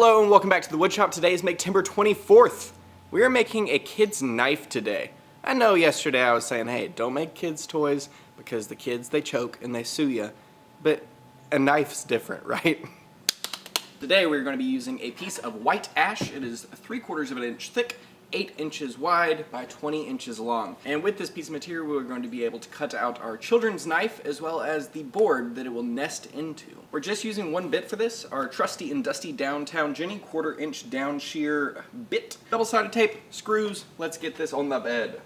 Hello and welcome back to the Woodshop. Today is Maketember 24th. We are making a kid's knife today. I know yesterday I was saying, hey, don't make kids' toys because the kids, they choke and they sue you. But a knife's different, right? Today we're going to be using a piece of white ash. It is 3/4 of an inch thick, 8 inches wide by 20 inches long. And with this piece of material we're going to be able to cut out our children's knife as well as the board that it will nest into. We're just using one bit for this, our trusty and dusty Downtown Jenny 1/4 inch Downshear bit. Double-sided tape, screws, let's get this on the bed.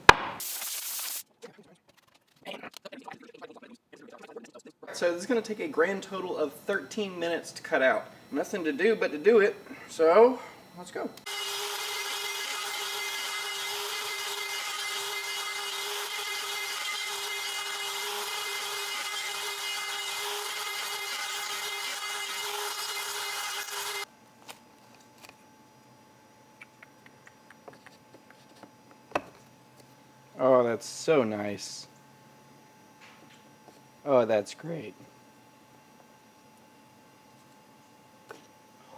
So this is going to take a grand total of 13 minutes to cut out. Nothing to do but to do it, so let's go. Oh, that's so nice. Oh, that's great.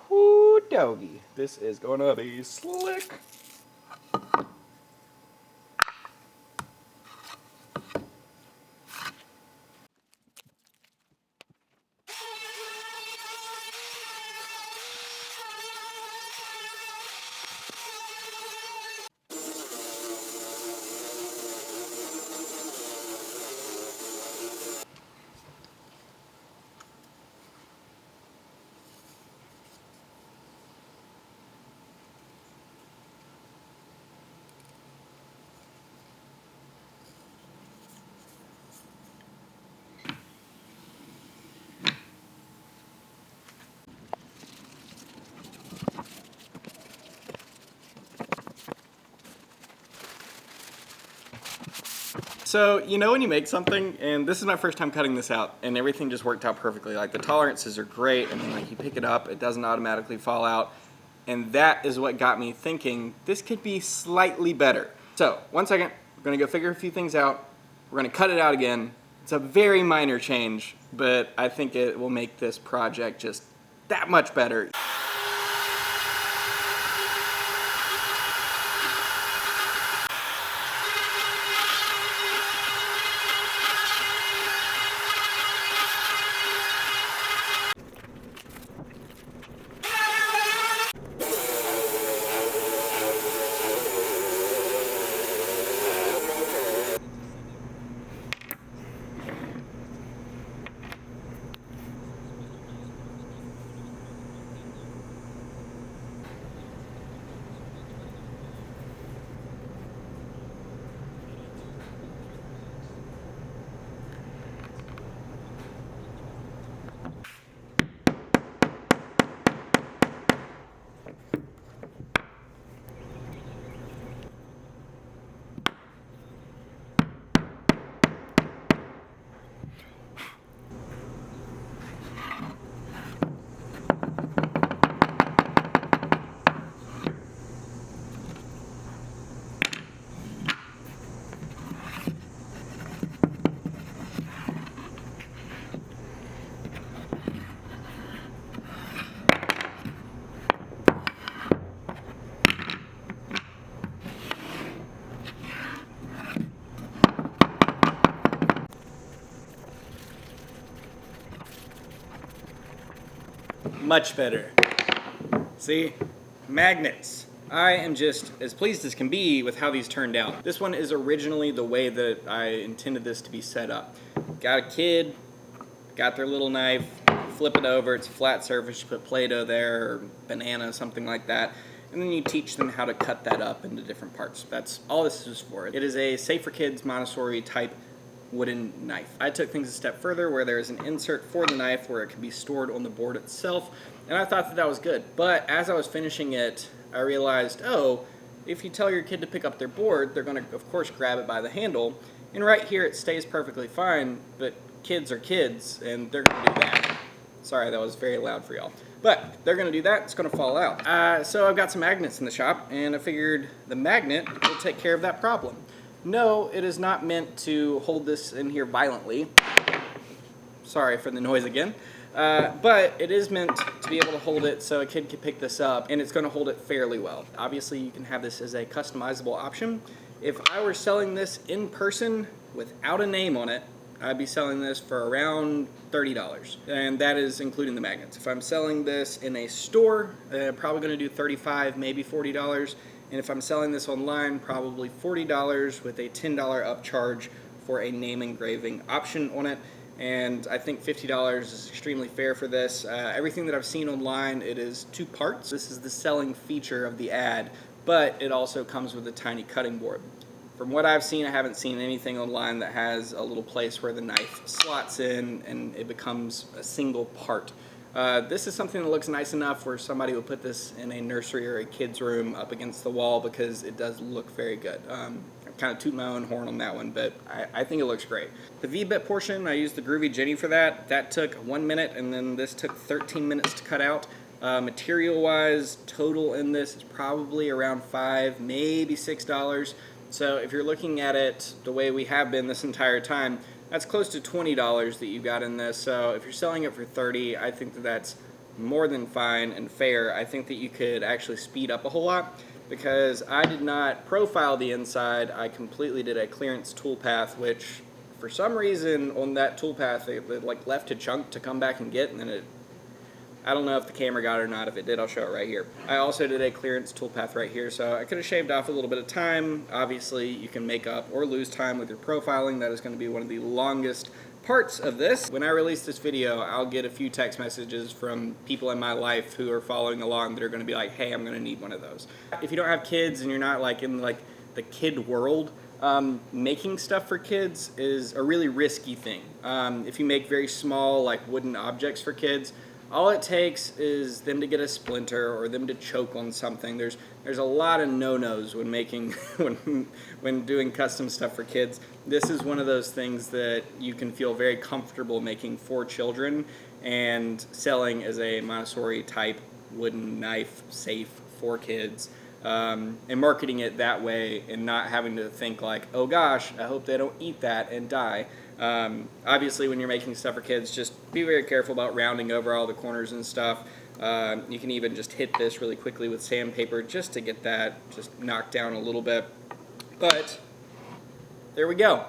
Whoo doggy. This is gonna be slick. So, you know when you make something, and this is my first time cutting this out, and everything just worked out perfectly. Like, the tolerances are great, and then like you pick it up, it doesn't automatically fall out, and that is what got me thinking this could be slightly better. So, 1 second, we're gonna go figure a few things out. We're gonna cut it out again. It's a very minor change, but I think it will make this project just that much better. Much better. See? Magnets. I am just as pleased as can be with how these turned out. This one is originally the way that I intended this to be set up. Got a kid, got their little knife, flip it over, it's a flat surface, you put Play-Doh there, or banana, something like that, and then you teach them how to cut that up into different parts. That's all this is for. It is a safe for kids Montessori type wooden knife. I took things a step further where there is an insert for the knife where it can be stored on the board itself, and I thought that that was good. But as I was finishing it, I realized, oh, if you tell your kid to pick up their board, they're going to, of course, grab it by the handle, and right here it stays perfectly fine, but kids are kids, and they're going to do that. Sorry, that was very loud for y'all. But they're going to do that, it's going to fall out. So I've got some magnets in the shop, and I figured the magnet will take care of that problem. No, it is not meant to hold this in here violently. Sorry for the noise again. But it is meant to be able to hold it so a kid can pick this up, and it's going to hold it fairly well. Obviously, you can have this as a customizable option. If I were selling this in person without a name on it, I'd be selling this for around $30, and that is including the magnets. If I'm selling this in a store, probably going to do $35, maybe $40, and if I'm selling this online, probably $40 with a $10 upcharge for a name engraving option on it. And I think $50 is extremely fair for this. Everything that I've seen online, it is 2 parts. This is the selling feature of the ad, but it also comes with a tiny cutting board. From what I've seen, I haven't seen anything online that has a little place where the knife slots in and it becomes a single part. This is something that looks nice enough where somebody would put this in a nursery or a kid's room up against the wall because it does look very good. I'm kind of tooting my own horn on that one, but I think it looks great. The V-bit portion, I used the Groovy Jenny for that. That took 1 minute, and then this took 13 minutes to cut out. Material-wise, total in this is probably around $5, maybe $6. So if you're looking at it the way we have been this entire time, that's close to $20 that you got in this. So if you're selling it for $30, I think that that's more than fine and fair. I think that you could actually speed up a whole lot because I did not profile the inside. I completely did a clearance toolpath, which for some reason on that toolpath it like left a chunk to come back and get, and then I don't know if the camera got it or not. If it did, I'll show it right here. I also did a clearance toolpath right here, so I could have shaved off a little bit of time. Obviously, you can make up or lose time with your profiling. That is going to be one of the longest parts of this. When I release this video, I'll get a few text messages from people in my life who are following along that are going to be like, hey, I'm going to need one of those. If you don't have kids and you're not like in like the kid world, making stuff for kids is a really risky thing. If you make very small like wooden objects for kids, all it takes is them to get a splinter or them to choke on something. There's a lot of no-nos when making when doing custom stuff for kids. This is one of those things that you can feel very comfortable making for children and selling as a Montessori type wooden knife safe for kids. And marketing it that way and not having to think like, oh gosh, I hope they don't eat that and die. Obviously when you're making stuff for kids, just be very careful about rounding over all the corners and stuff. You can even just hit this really quickly with sandpaper just to get that just knocked down a little bit. But there we go.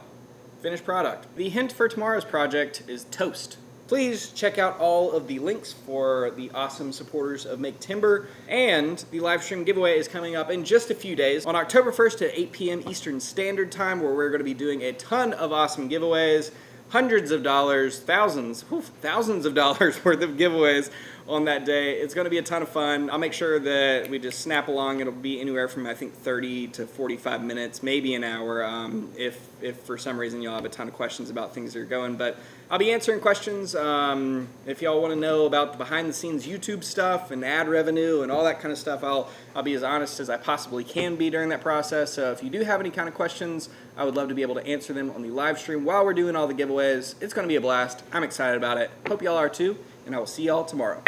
Finished product. The hint for tomorrow's project is toast. Please check out all of the links for the awesome supporters of Maketember, and the live stream giveaway is coming up in just a few days on October 1st at 8 p.m. Eastern Standard Time, where we're going to be doing a ton of awesome giveaways, hundreds of dollars, thousands of dollars worth of giveaways on that day. It's going to be a ton of fun. I'll make sure that we just snap along. It'll be anywhere from I think 30 to 45 minutes, maybe an hour, if for some reason y'all have a ton of questions about things that are going. But I'll be answering questions. If y'all want to know about the behind the scenes YouTube stuff and ad revenue and all that kind of stuff, I'll be as honest as I possibly can be during that process. So if you do have any kind of questions, I would love to be able to answer them on the live stream while we're doing all the giveaways. It's going to be a blast. I'm excited about it. Hope y'all are too, and I will see y'all tomorrow.